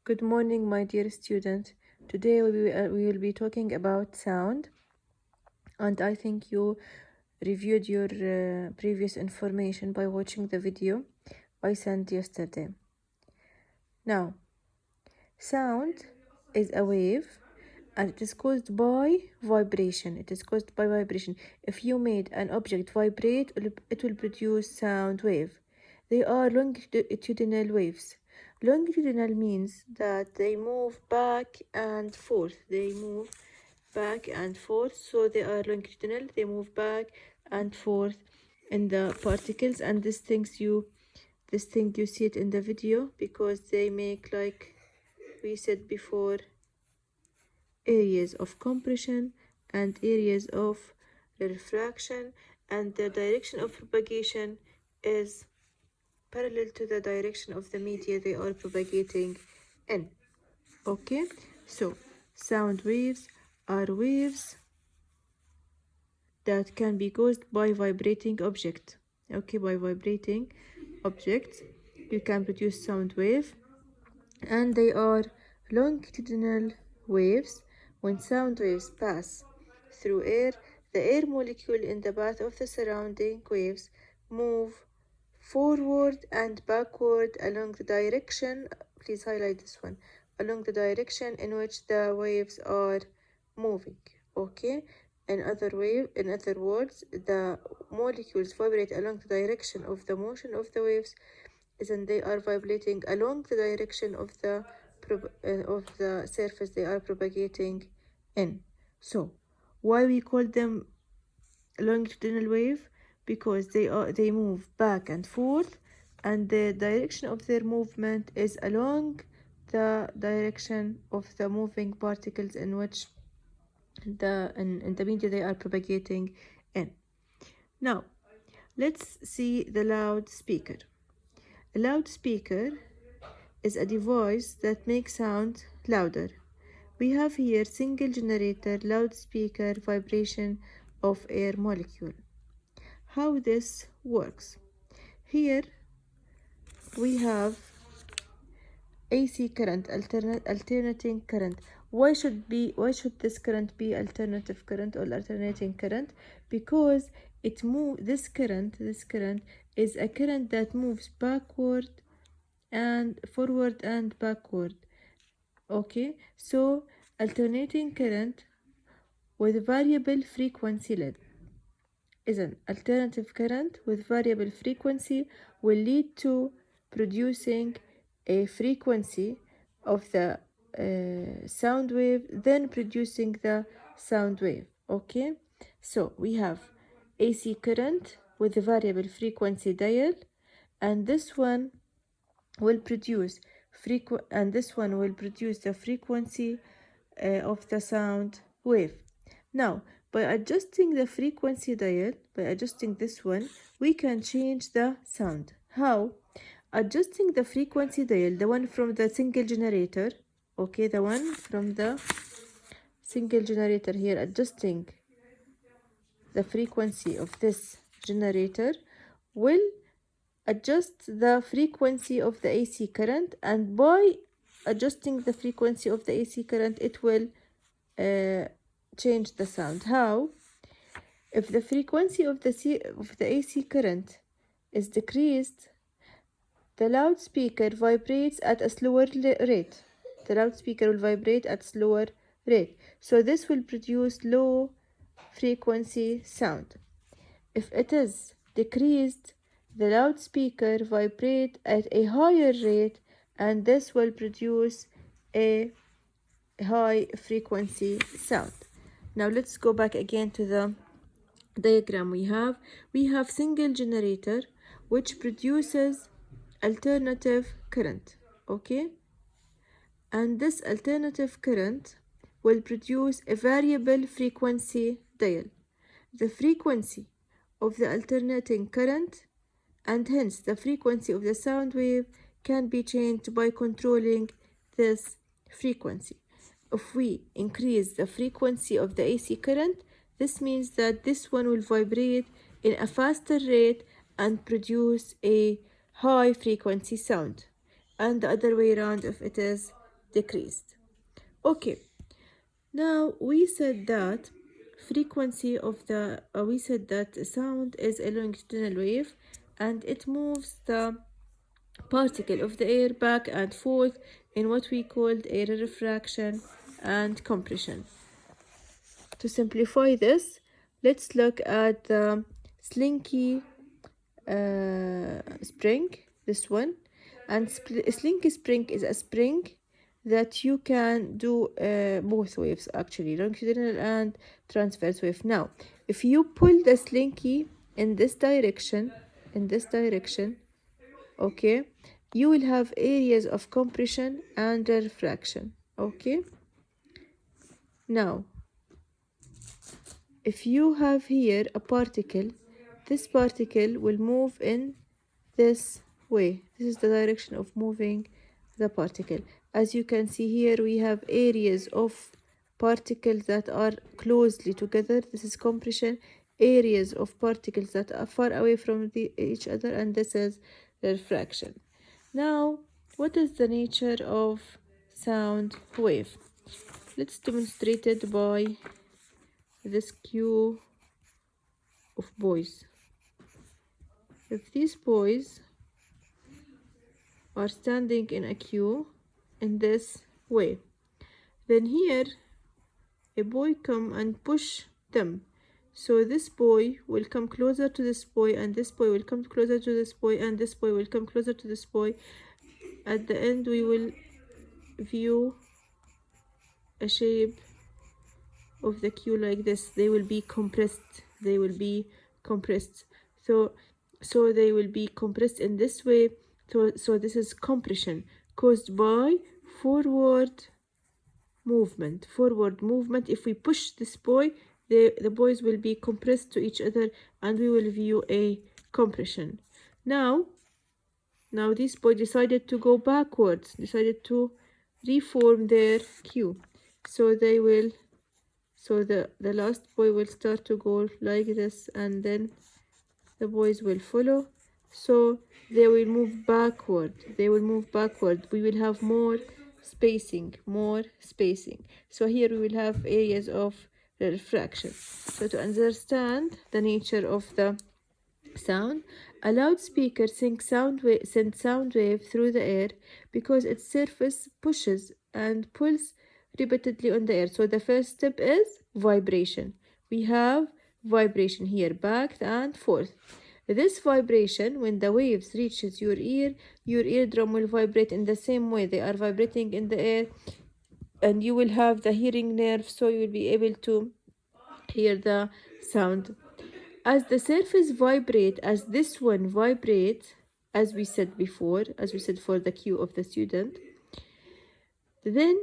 Good morning, my dear student. Today we will be talking about sound, and I think you reviewed your previous information by watching the video I sent yesterday. Now, sound is a wave and it is caused by vibration. It is caused by vibration. If you made an object vibrate, it will produce sound wave. They are longitudinal waves. Longitudinal means that they move back and forth. They move back and forth, so they are longitudinal. They move back and forth in the particles, and this thing you see it in the video because they make, like we said before, areas of compression and areas of refraction, and the direction of propagation is parallel to the direction of the media they are propagating in. Okay, so sound waves are waves that can be caused by vibrating object. Okay, by vibrating objects you can produce sound wave, and they are longitudinal waves. When sound waves pass through air, the air molecule in the path of the surrounding waves move forward and backward along the direction, please highlight this one, along the direction in which the waves are moving. Okay, in other words, the molecules vibrate along the direction of the motion of the waves, and they are vibrating along the direction of the surface they are propagating in. So why we call them longitudinal wave? Because they move back and forth, and the direction of their movement is along the direction of the moving particles in which in the media they are propagating in. Now let's see the loudspeaker. A loudspeaker is a device that makes sound louder. We have here single generator loudspeaker vibration of air molecule. How this works? Here we have AC current, alternating current. Why should this current be alternative current or alternating current? Because this current is a current that moves backward and forward and backward. Okay, so alternating current with variable frequency lead is an alternative current with variable frequency will lead to producing a frequency of the sound wave, then producing the sound wave. Okay, so we have AC current with a variable frequency dial, and this one will produce the frequency of the sound wave. Now, by adjusting the frequency dial, by adjusting this one, we can change the sound. How? Adjusting the frequency dial, the one from the single generator, okay, the one from the single generator here, adjusting the frequency of this generator will adjust the frequency of the AC current, and by adjusting the frequency of the AC current it will change the sound. How? If the frequency of the AC current is decreased, the loudspeaker vibrates at a slower rate. The loudspeaker will vibrate at slower rate, so this will produce low frequency sound. If it is decreased, the loudspeaker vibrate at a higher rate, and this will produce a high frequency sound. Now let's go back again to the diagram we have. We have single generator which produces alternative current, okay? And this alternative current will produce a variable frequency dial. The frequency of the alternating current, and hence the frequency of the sound wave, can be changed by controlling this frequency. If we increase the frequency of the AC current, this means that this one will vibrate in a faster rate and produce a high frequency sound, and the other way around if it is decreased. Okay, now we said that frequency of the we said that sound is a longitudinal wave and it moves the particle of the air back and forth in what we called air refraction and compression. To simplify this, let's look at the slinky spring, this one. And slinky spring is a spring that you can do both waves, actually, longitudinal and transverse wave. Now, if you pull the slinky in this direction, okay, you will have areas of compression and refraction. Okay, now if you have here a particle, this particle will move in this way. This is the direction of moving the particle. As you can see here, we have areas of particles that are closely together. This is compression. Areas of particles that are far away from each other, and this is refraction. Now, what is the nature of sound wave? Let's demonstrate it by this queue of boys. If these boys are standing in a queue in this way, then here a boy come and push them. So this boy will come closer to this boy, and this boy will come closer to this boy, and this boy will come closer to this boy. At the end, we will view a shape of the queue like this. They will be compressed. They will be compressed. So they will be compressed in this way. So this is compression caused by forward movement. If we push this boy, the boys will be compressed to each other, and we will view a compression. Now this boy decided to go backwards, decided to reform their queue. So the last boy will start to go like this, and then the boys will follow. So they will move backward. We will have more spacing. So here we will have areas of refraction. So to understand the nature of the sound, a loudspeaker sends sound wave through the air because its surface pushes and pulls repeatedly on the air. So the first step is vibration. We have vibration here, back and forth. This vibration, when the waves reaches your eardrum will vibrate in the same way. They are vibrating in the air, and you will have the hearing nerve, so you will be able to hear the sound. As the surface vibrate, as this one vibrates, as we said for the cue of the student, then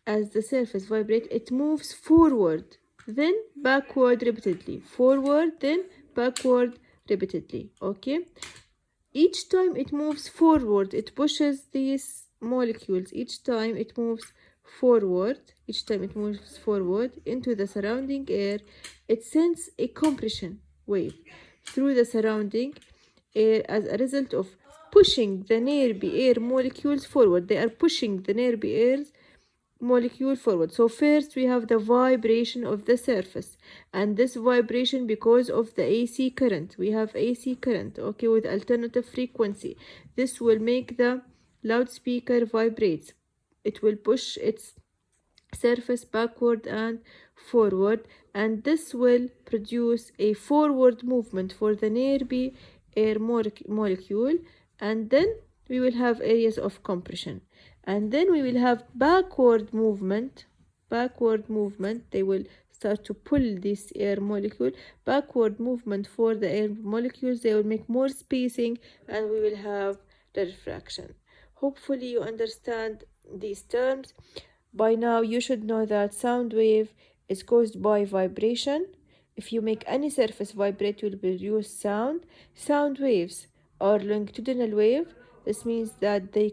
as the surface vibrate, it moves forward, then backward repeatedly, forward, then backward repeatedly. Okay, each time it moves forward, it pushes these molecules. Each time it moves forward into the surrounding air, it sends a compression wave through the surrounding air as a result of pushing the nearby air molecules forward. They are pushing the nearby air molecule forward. So first we have the vibration of the surface, and this vibration because of the AC current. We have AC current, okay, with alternative frequency. This will make the loudspeaker vibrate. It will push its surface backward and forward, and this will produce a forward movement for the nearby air molecule, and then we will have areas of compression. And then we will have backward movement. They will start to pull this air molecule. Backward movement for the air molecules. They will make more spacing, and we will have the refraction. Hopefully you understand these terms. By now you should know that sound wave is caused by vibration. If you make any surface vibrate, you will produce sound. Sound waves are longitudinal wave. This means that they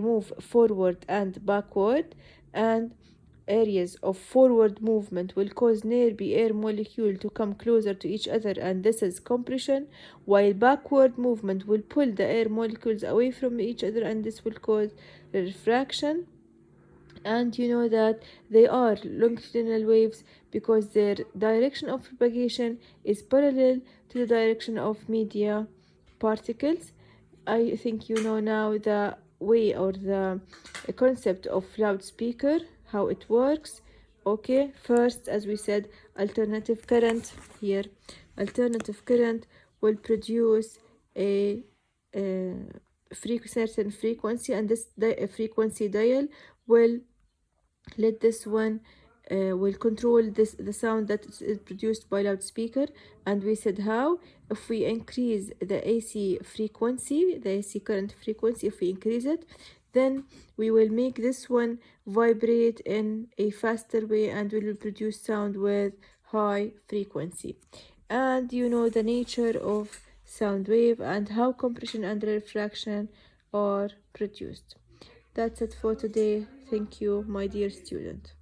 move forward and backward, and areas of forward movement will cause nearby air molecule to come closer to each other, and this is compression, while backward movement will pull the air molecules away from each other, and this will cause refraction. And you know that they are longitudinal waves because their direction of propagation is parallel to the direction of media particles. I think you know now the way or the concept of loudspeaker, how it works. Okay, first, as we said, alternative current here. Alternative current will produce a certain frequency, and this frequency dial will let this one will control the sound that is produced by loudspeaker. And we said how, if we increase the AC frequency, the AC current frequency, if we increase it, then we will make this one vibrate in a faster way, and we will produce sound with high frequency. And you know the nature of sound wave and how compression and refraction are produced. That's it for today. Thank you, my dear student.